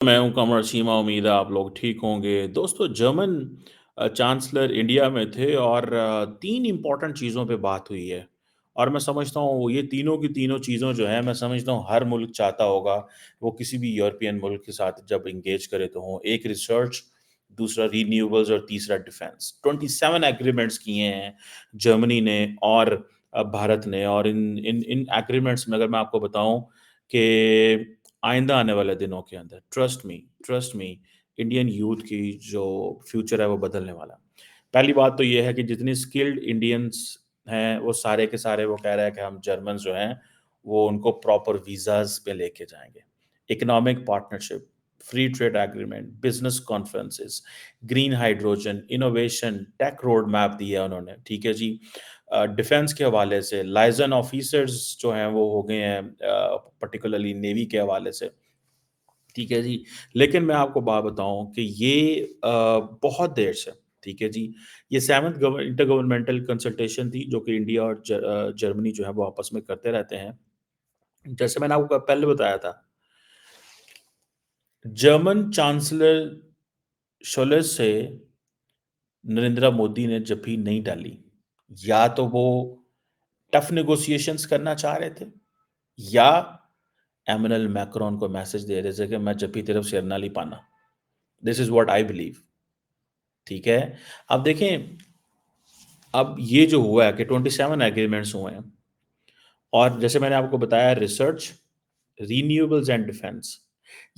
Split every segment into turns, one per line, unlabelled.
मैं हूँ कमर सीमा, उम्मीद है आप लोग ठीक होंगे। दोस्तों, जर्मन चांसलर इंडिया में थे और 3 इम्पोर्टेंट चीज़ों पे बात हुई है और मैं समझता हूँ ये तीनों की तीनों चीज़ों जो हैं, मैं समझता हूँ हर मुल्क चाहता होगा, वो किसी भी यूरोपियन मुल्क के साथ जब एंगेज करे तो हों। एक रिसर्च, दूसरा रिन्यूएबल्स और तीसरा डिफेंस। 27 एग्रीमेंट्स किए हैं जर्मनी ने और भारत ने और इन इन इन एग्रीमेंट्स में अगर मैं आपको बताऊँ कि आइंदा आने वाले दिनों के अंदर ट्रस्ट मी इंडियन यूथ की जो फ्यूचर है वो बदलने वाला है। पहली बात तो ये है कि जितनी स्किल्ड इंडियंस हैं वो सारे के सारे वो कह रहे हैं कि हम जर्मन्स जो हैं वो उनको प्रॉपर वीज़ाज़ पे लेके जाएँगे। Economic partnership, free trade agreement, business conferences, green hydrogen, innovation, tech road map दिया उन्होंने, ठीक है जी। डिफेंस के हवाले से लाइजन ऑफिसर्स जो हैं वो हो गए हैं पर्टिकुलरली नेवी के हवाले से, ठीक है जी। लेकिन मैं आपको बात बताऊँ कि ये बहुत देर से, ठीक है जी, ये 7th इंटर गवर्नमेंटल कंसल्टेशन थी जो कि इंडिया और जर्मनी जो है वो आपस में करते रहते हैं। जैसे मैंने आपको पहले बताया था, जर्मन चांसलर शोलेस से नरेंद्र मोदी ने जफ़ी नहीं डाली। या तो वो टफ नेगोशिएशंस करना चाह रहे थे या एमेनुअल मैक्रोन को मैसेज दे रहे थे कि मैं जब भी तेरे सिर ना ली पाना। This is what I believe, ठीक है? अब देखें, अब ये जो हुआ है कि 27 एग्रीमेंट्स हुए हैं और जैसे मैंने आपको बताया रिसर्च, रिन्यूएबल्स एंड डिफेंस,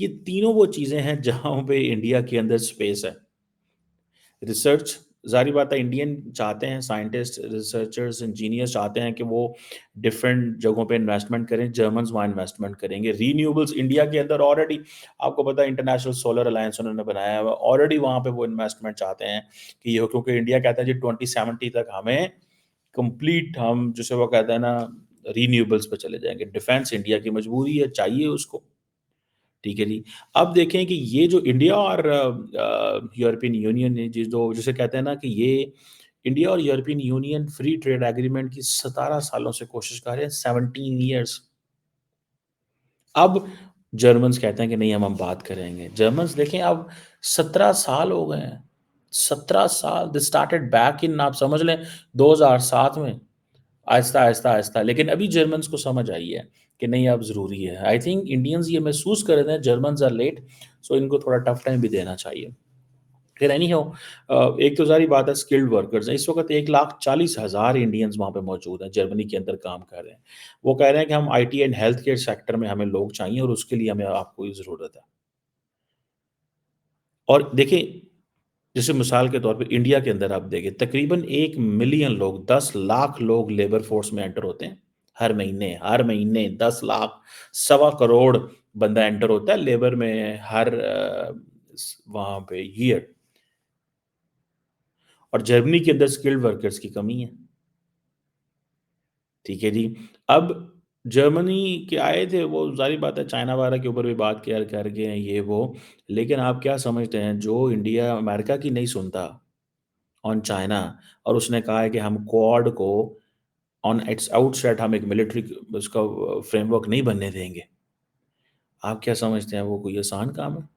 ये तीनों वो चीज़ें हैं जहाँ पे इंडिया के अंदर स्पेस है। रिसर्च, ज़ाहिर बात है इंडियन चाहते हैं साइंटिस्ट, रिसर्चर्स, इंजीनियर्स चाहते हैं कि वो डिफरेंट जगहों पे इन्वेस्टमेंट करें, जर्मन्स वहाँ इन्वेस्टमेंट करेंगे। रिन्यूएबल्स इंडिया के अंदर ऑलरेडी आपको पता है इंटरनेशनल सोलर अलायंस उन्होंने बनाया है, ऑलरेडी वहाँ पे वो इन्वेस्टमेंट चाहते हैं कि ये क्योंकि इंडिया कहता है जी 2070 तक हमें कंप्लीट हम जिसे वो कहते हैं ना रिन्यूएबल्स पे चले जाएँगे। डिफेंस इंडिया की मजबूरी है, चाहिए उसको। ठीक है जी। अब देखें कि ये जो इंडिया और यूरोपियन यूनियन ने जो जिसे कहते हैं ना कि ये इंडिया और European union free trade agreement की 17 सालों से कोशिश कर रहे हैं, 17 इयर्स। अब जर्मन्स कहते हैं कि नहीं हम बात करेंगे। जर्मन्स देखें अब 17 साल हो गए हैं। 17 साल दे स्टार्टेड बैक इन आप समझ लें 2007 में। आहिस्ता, आहिस्ता, आहिस्ता लेकिन अभी जर्मन्स को समझ आई है कि नहीं अब ज़रूरी है। आई थिंक इंडियंस ये महसूस कर रहे हैं जर्मन्स आर लेट, सो इनको थोड़ा टफ टाइम भी देना चाहिए। फिर एनी हाउ एक तो ज़ाहिर बात है स्किल्ड वर्कर्स हैं। इस वक़्त 1,40,000 इंडियंस वहाँ पे मौजूद हैं, जर्मनी के अंदर काम कर रहे हैं। वो कह रहे हैं कि हम IT and health care sector में हमें लोग चाहिए और उसके लिए हमें आपको ज़रूरत है। और देखिए, जैसे मिसाल के तौर पे इंडिया के अंदर आप देखें तकरीबन 1 मिलियन लोग 10 लाख लोग लेबर फ़ोर्स में एंटर होते हैं, हर महीने 10 लाख, सवा करोड़ बंदा एंटर होता है लेबर में हर वहाँ पे ईयर। और जर्मनी के अंदर स्किल्ड वर्कर्स की कमी है, ठीक है जी। अब जर्मनी के आए थे वो ज़ाहिर बात है चाइना वगैरह के ऊपर भी बात किया कर गए हैं ये वो, लेकिन आप क्या समझते हैं जो इंडिया अमेरिका की नहीं सुनता ऑन चाइना और उसने कहा है कि हम क्वाड को ऑन इट्स आउटसेट हम एक मिलिट्री उसका फ्रेमवर्क नहीं बनने देंगे। आप क्या समझते हैं वो कोई आसान काम है?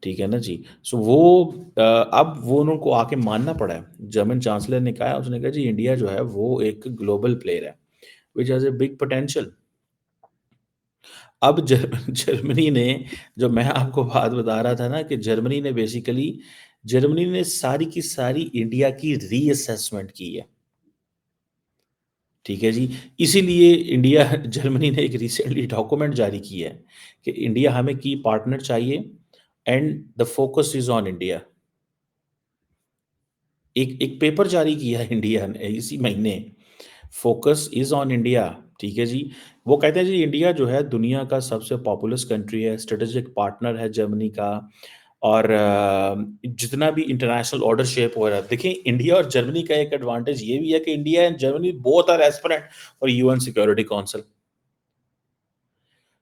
ठीक है ना जी। सो वो अब वो उनको आके मानना पड़ा है। जर्मन चांसलर ने कहा है उसने कहा जी इंडिया जो है वो एक ग्लोबल प्लेयर है, which has a big potential. अब जर्मनी ने जो मैं आपको बात बता रहा था ना कि जर्मनी ने सारी की सारी इंडिया की रीअसेसमेंट की है। ठीक है जी। इसीलिए इंडिया जर्मनी ने एक रिसेंटली डॉक्यूमेंट जारी किया है कि इंडिया हमें की पार्टनर चाहिए and the focus is on India. एक एक पेपर जारी किया है इंडिया ने इसी महीने, फोकस इज़ ऑन इंडिया, ठीक है जी। वो कहते हैं जी इंडिया जो है दुनिया का सबसे पॉपुलस कंट्री है, स्ट्रेटेजिक पार्टनर है जर्मनी का और जितना भी इंटरनेशनल ऑर्डर शेप हो रहा है देखिए इंडिया और जर्मनी का एक एडवांटेज ये भी है कि India and Germany both are aspirant for UN Security Council.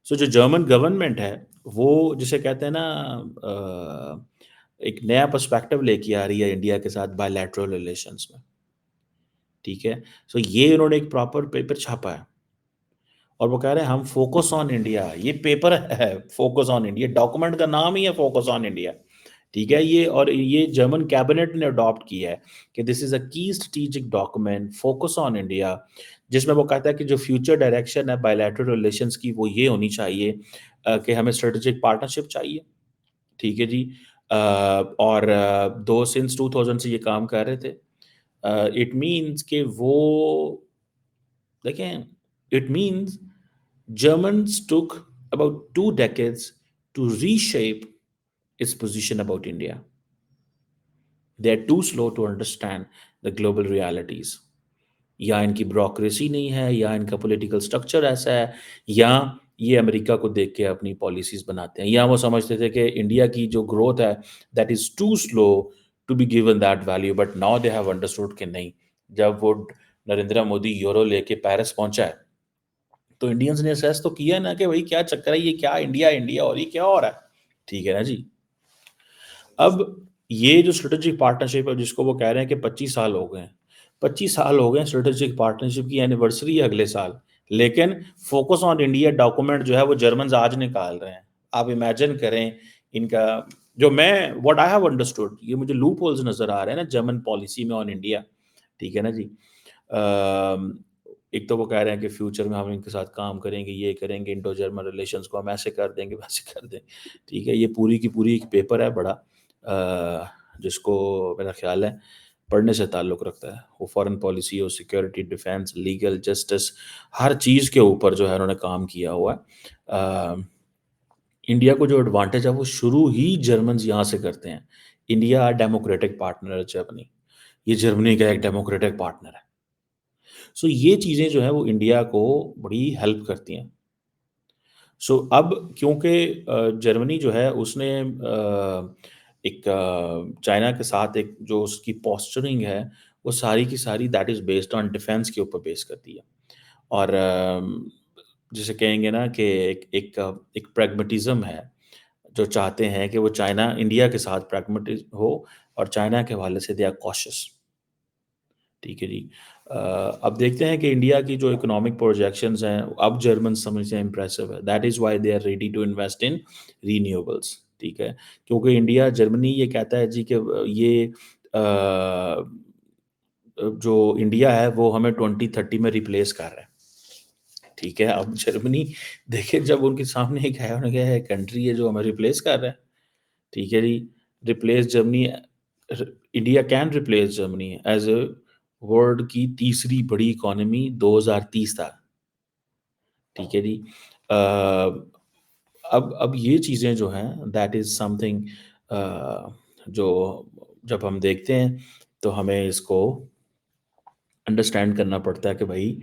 So जो जर्मन गवर्नमेंट है, वो जिसे कहते हैं ना एक नया पर्सपेक्टिव लेके आ रही है इंडिया के साथ बायलैटरल रिलेशंस में, ठीक है? सो ये इन्होंने एक प्रॉपर पेपर छापा है और वो कह रहे हैं हम फोकस ऑन इंडिया, ये पेपर है फोकस ऑन इंडिया, डॉक्यूमेंट का नाम ही है फोकस ऑन इंडिया। ठीक है? ये और ये जर्मन कैबिनेट ने अडॉप्ट किया है कि दिस इज़ अ की strategic document focus on India, जिसमें वो कहता है कि जो फ्यूचर डायरेक्शन है बायलैटरल रिलेशंस की वो ये होनी चाहिए कि हमें स्ट्रेटेजिक पार्टनरशिप चाहिए। ठीक है जी। और दो सिंस 2000 से ये काम कर रहे थे। इट मीन्स कि वो देखें, it means Germans took about 2 decades to reshape its position about India. They are too slow to understand the global realities. या इनकी ब्यूरोक्रेसी नहीं है, या इनका पॉलिटिकल स्ट्रक्चर ऐसा है, या ये अमेरिका को देख के अपनी पॉलिसीज़ बनाते हैं, या वो समझते थे कि इंडिया की जो ग्रोथ है, that is too slow to be given that value, but now they have understood कि नहीं। जब वो नरेंद्र मोदी यूरो लेके पेरिस पहुँचा है, तो इंडियंस ने असेस तो किया ना कि भाई क्या चक्कर है, ये क्या इंडिया इंडिया और ये क्या हो रहा है। ठीक है ना जी। अब ये जो स्ट्रेटेजिक पार्टनरशिप है जिसको वो कह रहे हैं कि 25 साल हो गए हैं, 25 साल हो गए हैं, स्ट्रेटेजिक पार्टनरशिप की एनिवर्सरी है अगले साल, लेकिन फोकस ऑन इंडिया डॉक्यूमेंट जो है वो जर्मन आज निकाल रहे हैं। आप इमेजिन करें इनका, जो मैं व्हाट आई हैव अंडरस्टूड, ये मुझे लूप होल्स नजर आ रहे हैं ना जर्मन पॉलिसी में ऑन इंडिया। ठीक है ना जी। एक तो वो कह रहे हैं कि फ्यूचर में हम इनके साथ काम करेंगे, ये करेंगे, इंडो जर्मन रिलेशंस को हम ऐसे कर देंगे, वैसे कर देंगे। ठीक है, ये पूरी की पूरी एक पेपर है बड़ा, जिसको मेरा ख्याल है पढ़ने से ताल्लुक़ रखता है। वो फॉरेन पॉलिसी और सिक्योरिटी, डिफेंस, लीगल, जस्टिस, हर चीज़ के ऊपर जो है उन्होंने काम किया हुआ है। इंडिया को जो एडवांटेज है वो शुरू ही जर्मन्स यहाँ से करते हैं। इंडिया डेमोक्रेटिक पार्टनर है जर्मनी, ये जर्मनी का एक डेमोक्रेटिक पार्टनर है। सो ये चीज़ें जो हैं वो इंडिया को बड़ी हेल्प करती हैं। सो अब क्योंकि जर्मनी जो है उसने एक चाइना के साथ एक जो उसकी पोस्चरिंग है, वो सारी की सारी that is based on defence के ऊपर बेस करती है। और जिसे कहेंगे ना कि एक प्रैग्मैटिज़्म है, जो चाहते हैं कि वो चाइना इंडिया के साथ प्रैग्मैटिज़ हो, और चाइना के हवाले से दे आर कॉशियस। ठीक है जी। अब देखते हैं कि इंडिया की जो इकोनॉमिक प्रोजेक्शंस हैं, अब जर्मन समझते हैं इम्प्रेसिव है। That is why they are ready to invest in renewables. ठीक है? क्योंकि इंडिया जर्मनी ये कहता है जी कि ये जो इंडिया है वो हमें 2030 में रिप्लेस कर रहा है। ठीक है? अब जर्मनी देखिए, जब उनके सामने एक है, उन्होंने कहा है कंट्री है जो हमें रिप्लेस कर रहा है। ठीक है जी। Replace Germany, India can replace Germany as a world की तीसरी बड़ी इकोनॉमी 2030 तक। ठीक है जी। अब ये चीज़ें जो हैं दैट इज़ समथिंग, जो जब हम देखते हैं तो हमें इसको अंडरस्टैंड करना पड़ता है कि भाई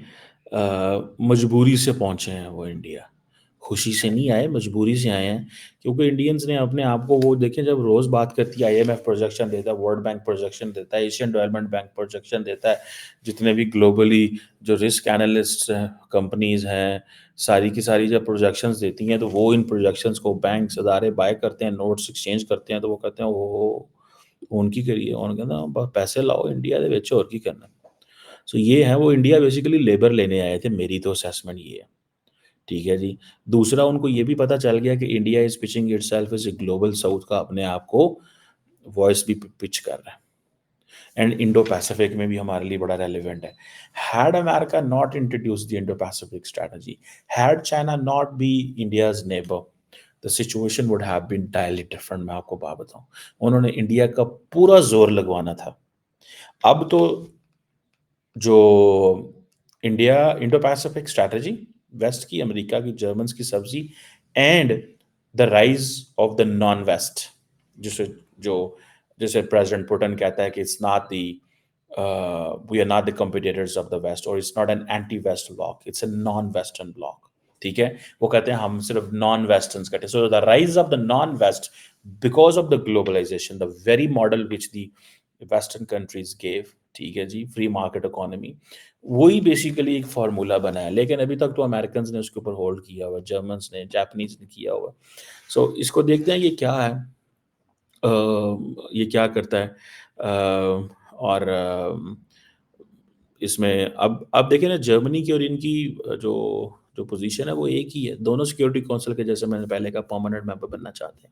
मजबूरी से पहुँचे हैं वो इंडिया। खुशी से नहीं आए, मजबूरी से आए हैं, क्योंकि इंडियंस ने अपने आप को, वो देखें जब रोज़ बात करती है, आईएमएफ प्रोजेक्शन देता है, वर्ल्ड बैंक प्रोजेक्शन देता है, एशियन डेवलपमेंट बैंक प्रोजेक्शन देता है, जितने भी ग्लोबली जो रिस्क एनालिस्ट हैं, कंपनीज़ हैं, सारी की सारी जब प्रोजेक्शंस देती हैं, तो वो इन प्रोजेक्शंस को बैंक्स, अदारे बाय करते हैं, नोट्स एक्सचेंज करते हैं, तो वो कहते हैं ओहो! हुन की करिए, उन्होंने कहना ब पैसे लाओ इंडिया दे विच, होर की करना। सो ये है, वो इंडिया बेसिकली लेबर लेने आए थे, मेरी तो असेसमेंट ये है। ठीक है जी। दूसरा, उनको ये भी पता चल गया कि India is pitching itself as a global south का अपने आप को वॉइस भी पिच कर रहा है। एंड इंडो पैसिफिक में भी हमारे लिए बड़ा रेलेवेंट है। Had America not introduced the Indo Pacific strategy, had China not be India's neighbour, the situation would have been entirely different. मैं आपको बात बताऊँ, उन्होंने इंडिया का पूरा ज़ोर लगवाना था। अब तो जो India Indo Pacific strategy, west की, अमेरिका की, जर्मन्स की सब्जी, and the rise of the non west, जिसे जो जैसे प्रेसिडेंट पुटिन कहता है कि it's not the we are not the competitors of the west, और it's not an anti west bloc, it's a non western bloc. ठीक है? वो कहते हैं हम सिर्फ नॉन वेस्टर्न्स कहते हैं। So the rise of the non west because of the globalisation, the very model which the western countries gave, ठीक है जी, फ्री मार्केट इकोनॉमी, वही बेसिकली एक फार्मूला बना है। लेकिन अभी तक तो अमेरिकन ने उसके ऊपर होल्ड किया हुआ है, जर्मन्स ने, जापानीज ने किया हुआ है। सो इसको देखते हैं ये क्या है, ये क्या करता है, और इसमें अब देखिए ना, जर्मनी की और इनकी जो जो पोजीशन है वो एक ही है। दोनों सिक्योरिटी काउंसिल के, जैसे मैंने पहले कहा, परमानेंट मेंबर बनना चाहते हैं।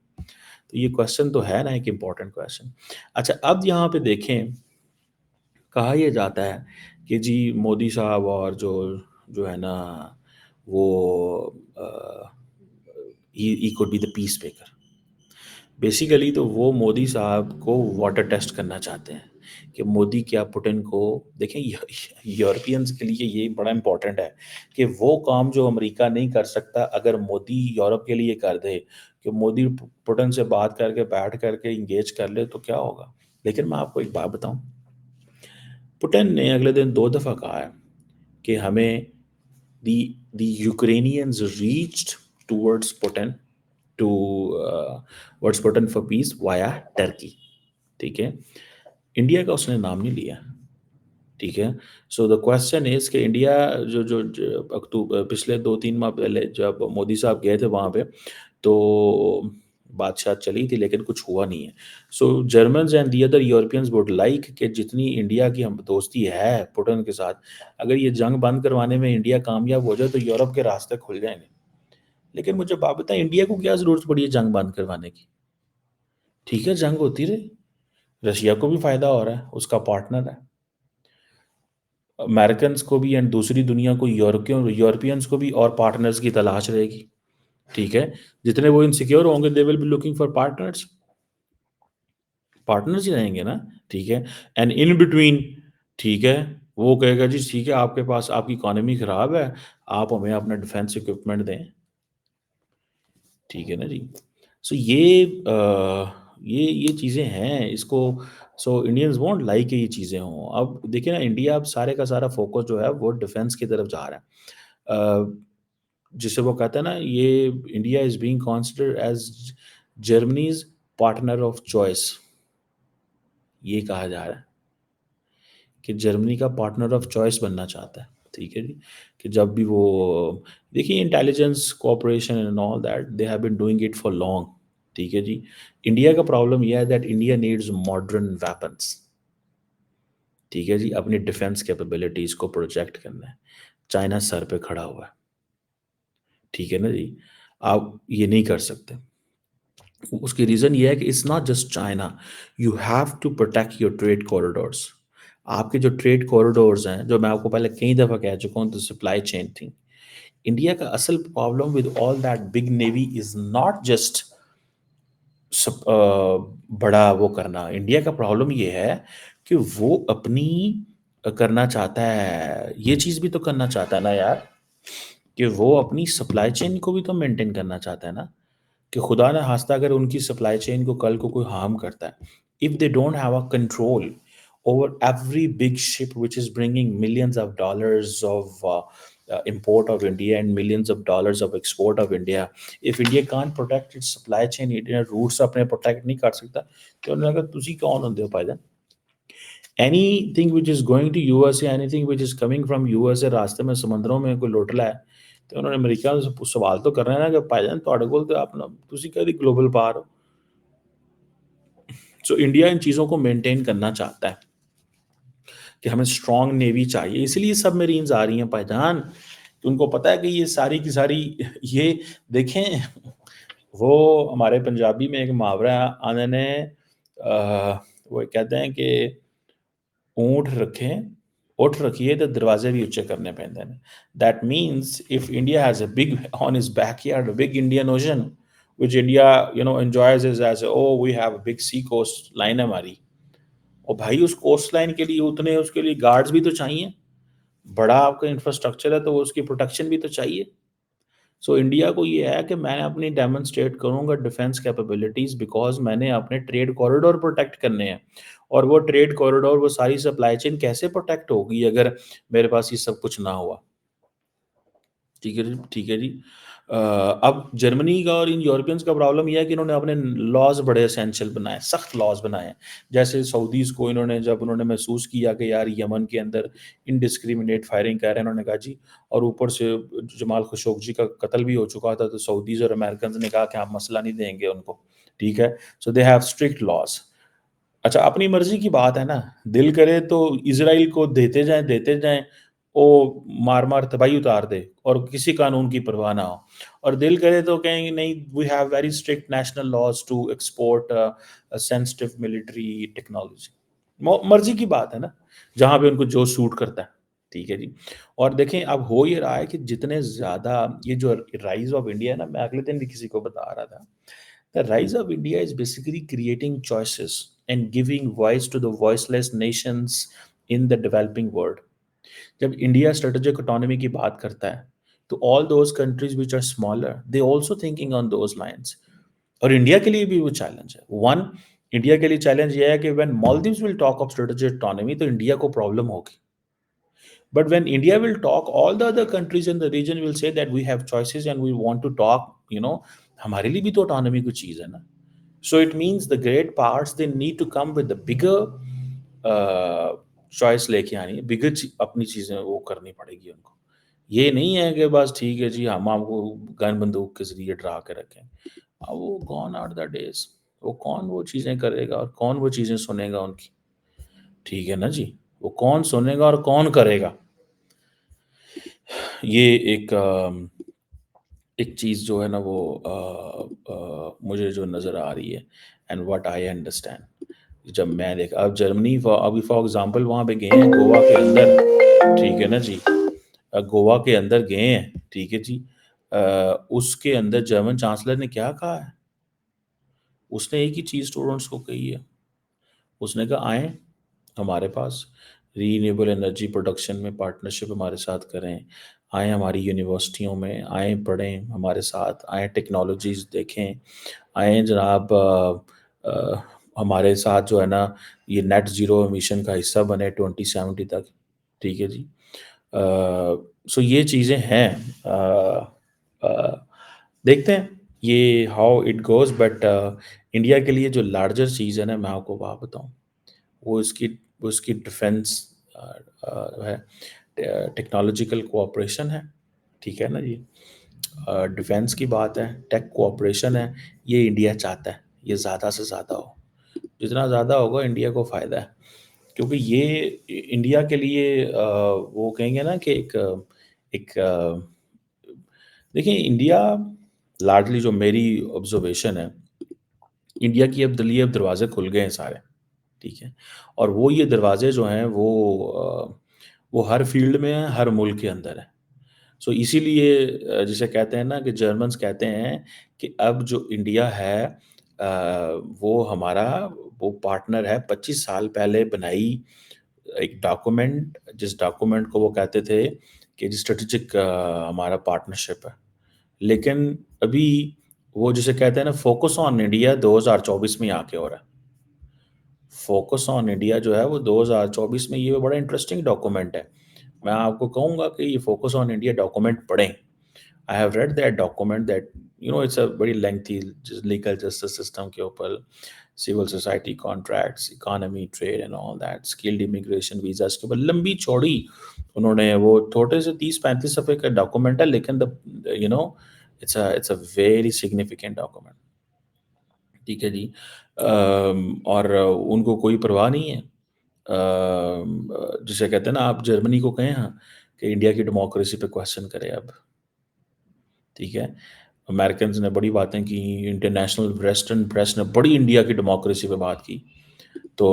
तो ये क्वेश्चन तो है ना, एक इम्पोर्टेंट क्वेश्चन। अच्छा, अब यहाँ पे देखें, कहा यह जाता है कि जी मोदी साहब और जो जो है ना वो he could be the peace maker. Basically तो वो मोदी साहब को वाटर टेस्ट करना चाहते हैं कि मोदी क्या पुतिन को देखें। यूरोपियंस के लिए ये बड़ा इंपॉर्टेंट है कि वो काम जो अमेरिका नहीं कर सकता, अगर मोदी यूरोप के लिए कर दे, कि मोदी पुतिन से बात करके बैठ करके इंगेज कर ले, तो क्या होगा। लेकिन मैं आपको एक बात बताऊं, पुतिन ने अगले दिन 2 दफ़ा कहा है कि हमें the the Ukrainians reached towards Putin towards Putin for peace via Turkey. ठीक है, इंडिया का उसने नाम नहीं लिया। ठीक है, सो द क्वेश्चन इज कि इंडिया जो जो, जो अक्टूबर पिछले 2-3 माह पहले जब मोदी साहब गए थे वहाँ पे, तो बातचीत चली थी लेकिन कुछ हुआ नहीं है। So Germans and the other Europeans would like कि जितनी इंडिया की हम दोस्ती है पुतिन के साथ, अगर ये जंग बंद करवाने में इंडिया कामयाब हो जाए तो यूरोप के रास्ते खुल जाएंगे। लेकिन मुझे बात बताएं, इंडिया को क्या ज़रूरत पड़ी है जंग बंद करवाने की। ठीक है, जंग होती रही, रशिया को भी फ़ायदा हो रहा है, उसका पार्टनर है। अमेरिकन को भी एंड दूसरी दुनिया को, यूरोपियंस को भी और पार्टनर्स की तलाश रहेगी। ठीक है, जितने वो इनसिक्योर होंगे they will be looking for partners. Partners ही रहेंगे ना। ठीक है, एंड इन बिटवीन, ठीक है, वो कहेगा जी ठीक है, आपके पास आपकी इकोनॉमी ख़राब है, आप हमें अपना डिफेंस इक्विपमेंट दें। ठीक है ना जी। सो ये चीज़ें हैं इसको। सो इंडियंस वोंट लाइक कि ये चीज़ें हों। अब देखिए ना, इंडिया अब सारे का सारा फोकस जो है वो डिफेंस की तरफ जा रहा है। जिसे वो कहते हैं ना, ये India is being considered as Germany's partner of choice, ये कहा जा रहा है कि जर्मनी का पार्टनर ऑफ चॉइस बनना चाहता है। ठीक है जी, कि जब भी वो देखिए intelligence cooperation and all that they have been doing it for long. ठीक है जी, इंडिया का प्रॉब्लम यह है that India needs modern weapons. ठीक है जी, अपनी डिफेंस कैपेबिलिटीज को प्रोजेक्ट करना है। चाइना सर पे खड़ा हुआ है। ठीक है ना जी, आप ये नहीं कर सकते। उसकी रीज़न ये है कि it's not just China, you have to protect your trade corridors. आपके जो ट्रेड कॉरिडोर्स हैं, जो मैं आपको पहले कई दफ़ा कह चुका हूँ, तो सप्लाई चेन थी। इंडिया का असल problem with all that big navy is not just बड़ा वो करना। इंडिया का प्रॉब्लम ये है कि वो अपनी करना चाहता है, ये चीज़ भी तो करना चाहता है ना यार, कि वो अपनी सप्लाई चेन को भी तो मेंटेन करना चाहता है ना। कि खुदा ना खास्ता अगर उनकी सप्लाई चेन को कल को कोई हार्म करता है, if they don't have a control over every big ship which is bringing millions of dollars of import of India and millions of dollars of export of India, if India can't protect its supply chain, India routes अपने protect नहीं कर सकता, तो उन्होंने कहा ਤੁਸੀਂ ਕੌਣ ਹੁੰਦੇ ਹੋ ਭਾਈजान। Anything which is going to US या anything which is coming from US रास्ते में समंदरों में कोई लुट ला है, तो उन्होंने अमेरिका से सवाल तो करना है ना कि भाईजान ਤੁਹਾਡੇ ਕੋਲ तो अपना ਤੁਸੀਂ कभी ग्लोबल पावर हो। सो इंडिया इन चीज़ों को मेंटेन करना चाहता है कि हमें स्ट्रॉन्ग नेवी चाहिए, इसलिए सबमरीन्स आ रही हैं भाईजान। उनको पता है कि ये सारी की सारी ये देखें, वो हमारे पंजाबी में एक मुहावरा है, आने ने वो कहते हैं कि ऊँट रखें ऊँट रखिए तो दरवाजे भी ऊँचे करने पैंदे ने। That means if India has a big on his backyard a big Indian Ocean which India enjoys as oh we have a big sea coast line है हमारी। और भाई उस कोस्ट लाइन के लिए उतने उसके लिए गार्ड्स भी तो चाहिए। बड़ा आपका इंफ्रास्ट्रक्चर है तो उसकी प्रोटेक्शन भी तो चाहिए। सो इंडिया को ये है कि मैं अपनी डेमोन्स्ट्रेट करूँगा डिफेंस कैपेबिलिटीज़, बिकॉज़ मैंने अपने ट्रेड कॉरिडोर प्रोटेक्ट करने हैं। और वो ट्रेड कॉरिडोर, वो सारी सप्लाई चेन कैसे प्रोटेक्ट होगी अगर मेरे पास ये सब कुछ ना हुआ। ठीक है जी, ठीक है जी। अब जर्मनी का और इन यूरोपियंस का प्रॉब्लम ये है कि इन्होंने अपने लॉज़ बड़े एसेंशियल बनाए, सख्त लॉज़ बनाए हैं। जैसे सऊदीज़ को इन्होंने, जब उन्होंने महसूस किया कि यार यमन के अंदर इंडिस्क्रिमिनेट फायरिंग कर रहे हैं, इन्होंने कहा जी, और ऊपर से जमाल खशोगी का कत्ल भी हो चुका था, तो सऊदीज़ और अमेरिकन्स ने कहा कि हम मसला नहीं देंगे उनको। ठीक है? सो दे हैव स्ट्रिक्ट लॉज़। अच्छा, अपनी मर्ज़ी की बात है ना, दिल करे तो इज़राइल को देते जाएँ, वो मार-मार तबाही उतार दे और किसी कानून की परवाह ना हो। और दिल करे तो कहेंगे नहीं, we have very strict national laws to export sensitive military technology. मर्ज़ी की बात है ना, जहाँ पे उनको जो सूट करता है, ठीक है जी। और देखें अब हो ये रहा है कि जितने ज़्यादा ये जो राइज़ ऑफ इंडिया है ना, मैं अगले दिन भी किसी को बता रहा था, the rise of India is basically creating choices and giving voice to the voiceless nations in the developing world. जब इंडिया स्ट्रेटेजिक ऑटोनॉमी की बात करता है, तो all those countries which are smaller, they also thinking on those lines. और India के लिए भी वो चैलेंज है। वन, इंडिया के लिए चैलेंज ये है कि when Maldives will talk of strategic autonomy तो इंडिया को प्रॉब्लम होगी। But when India will talk, all the other countries in the region will say that we have choices and we want to talk, हमारे लिए भी तो autonomy की चीज़ है ना। So it means the great powers they need to come with the bigger choice लेके आनी है, बिगर अपनी चीज़ें वो करनी पड़ेगी उनको। ये नहीं है कि बस ठीक है जी, हम आपको गन बंदूक के ज़रिए डरा के रखें। वो गॉन आर द डेज़। वो कौन वो चीज़ें करेगा और कौन वो चीज़ें सुनेगा उनकी, ठीक है ना जी? वो कौन सुनेगा और कौन करेगा? ये एक चीज़ जो है ना वो मुझे जो नज़र आ रही है एंड व्हाट आई अंडरस्टैंड, जब मैं देखा अब जर्मनी अभी फॉर एग्ज़ाम्पल वहाँ पे गए हैं गोवा के अंदर, ठीक है ना जी? गोवा के अंदर गए हैं, ठीक है जी? उसके अंदर जर्मन चांसलर ने क्या कहा है? उसने एक ही चीज़ स्टूडेंट्स को कही है। उसने कहा आएँ हमारे पास, रीन्यूएबल एनर्जी प्रोडक्शन में पार्टनरशिप हमारे साथ करें, आएँ हमारी यूनिवर्सिटियों में, आएँ पढ़ें हमारे साथ, आएँ टेक्नोलॉजीज़ देखें, आएँ जनाब हमारे साथ जो है ना ये नेट ज़ीरो एमिशन का हिस्सा बने 2070 तक, ठीक है जी। सो ये चीज़ें हैं। देखते हैं ये how it goes, but India के लिए जो लार्जर चीज़ है ना, मैं आपको बात बताऊँ, वो उसकी डिफेंस है, टेक्नोलॉजिकल कोऑपरेशन है, ठीक है ना जी। डिफेंस की बात है, टेक कोऑपरेशन है, ये इंडिया चाहता है, ये ज़्यादा से ज़्यादा हो। जितना ज़्यादा होगा इंडिया को फ़ायदा है, क्योंकि ये इंडिया के लिए वो कहेंगे ना कि एक देखिए इंडिया लार्जली जो मेरी ऑब्जर्वेशन है, इंडिया की अब दरवाज़े खुल गए हैं सारे, ठीक है? और वो ये दरवाज़े जो हैं वो हर फ़ील्ड में हैं, हर मुल्क के अंदर हैं। सो इसीलिए जिसे कहते हैं ना कि जर्मन्स कहते हैं कि अब जो इंडिया है वो हमारा वो पार्टनर है। 25 साल पहले बनाई एक डॉक्यूमेंट, जिस डॉक्यूमेंट को वो कहते थे कि स्ट्रेटेजिक हमारा पार्टनरशिप है। लेकिन अभी वो जिसे कहते हैं ना फ़ोकस ऑन इंडिया 2024 में आके हो रहा है। फ़ोकस ऑन इंडिया जो है वो 2024 में, ये बड़ा इंटरेस्टिंग डॉक्यूमेंट है। मैं आपको कहूँगा कि ये फ़ोकस ऑन इंडिया डॉक्यूमेंट पढ़ें। I have read that document that it's a very lengthy legal justice system के ऊपर, civil society contracts, economy, trade and all that, skilled immigration visas के ऊपर लंबी चौड़ी उन्होंने वो छोटे से 30-35 सफ़े का डॉक्यूमेंट है, लेकिन it's a very significant document, ठीक है जी। और उनको कोई परवाह नहीं है। जिसे कहते हैं ना, आप जर्मनी को कहें हाँ, कि इंडिया की डेमोक्रेसी पे क्वेश्चन करें अब, ठीक है? अमेरिकन्स ने बड़ी बातें की, इंटरनेशनल वेस्टर्न प्रेस ने बड़ी इंडिया की डेमोक्रेसी पे बात की। तो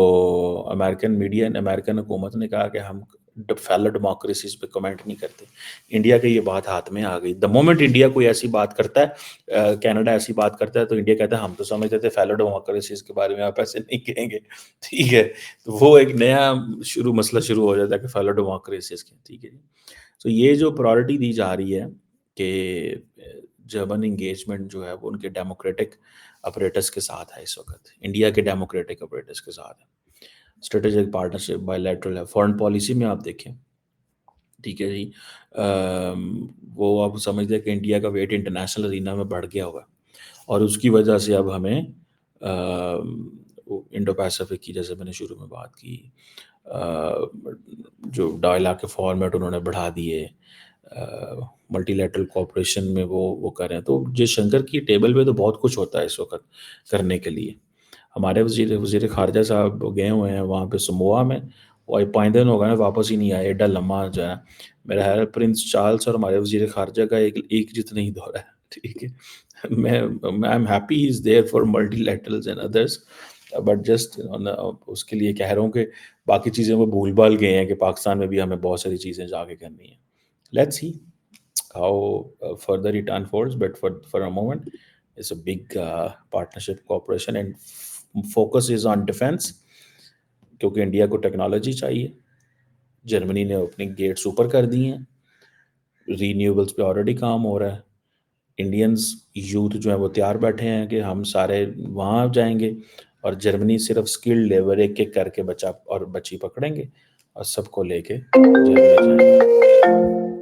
अमेरिकन मीडिया ने, अमेरिकन हुकूमत ने कहा कि हम फेलो डेमोक्रेसीज़ पे कमेंट नहीं करते। इंडिया की ये बात हाथ में आ गई। द मोमेंट इंडिया कोई ऐसी बात करता है, कनाडा ऐसी बात करता है, तो इंडिया कहता है हम तो समझते थे फेलो डेमोक्रेसीज़ के बारे में आप ऐसे नहीं कहेंगे, ठीक है? तो वो एक नया मसला शुरू हो जाता है कि फेलो डेमोक्रेसीज़ के, ठीक है जी। तो ये जो प्रायोरिटी दी जा रही है कि जर्मन एंगेजमेंट जो है वो उनके डेमोक्रेटिक अपरेटस के साथ है इस वक़्त, इंडिया के डेमोक्रेटिक अपरेटस के साथ है। स्ट्रेटेजिक पार्टनरशिप बायलैटरल है, फॉरेन पॉलिसी में आप देखें, ठीक है जी। वो अब समझते हैं कि इंडिया का वेट इंटरनेशनल अरीना में बढ़ गया हुआ है और उसकी वजह से अब हमें वो इंडो पैसिफिक की, जैसे मैंने शुरू में बात की, जो डायलॉग के फॉर्मेट उन्होंने बढ़ा दिए, मल्टीलैटरल कोऑपरेशन में वो कर रहे हैं। तो जयशंकर की टेबल पे तो बहुत कुछ होता है इस वक़्त करने के लिए। हमारे वज़ीर वज़ीर ख़ारिजा साहब गए हुए हैं वहाँ पे समोआ में, वो 5 दिन हो गए ना, वापस ही नहीं आए, एडा लम्बा जो है ना। मेरा ख्याल है प्रिंस चार्ल्स और हमारे वज़ीर ख़ारिजा का एक जितना ही दौरा है, ठीक है? मैं I am happy he is there for multilaterals and others, but just उसके लिए कह रहा हूँ कि बाकी चीज़ें वो भूल-भाल गए हैं कि पाकिस्तान में भी हमें बहुत सारी चीज़ें जाके करनी है। Let's see how further it unfolds, but for a moment it's a big partnership cooperation, and focus is on defense क्योंकि इंडिया को टेक्नोलॉजी चाहिए। जर्मनी ने अपने गेट्स ऊपर कर दिए हैं, रीन्यूएबल्स पे ऑलरेडी काम हो रहा है। इंडियंस यूथ जो है वो तैयार बैठे हैं कि हम सारे वहाँ जाएंगे, और जर्मनी सिर्फ स्किल्ड लेबर एक एक करके बच्चा और बच्ची पकड़ेंगे और सबको लेके जर्मनी जाएंगे।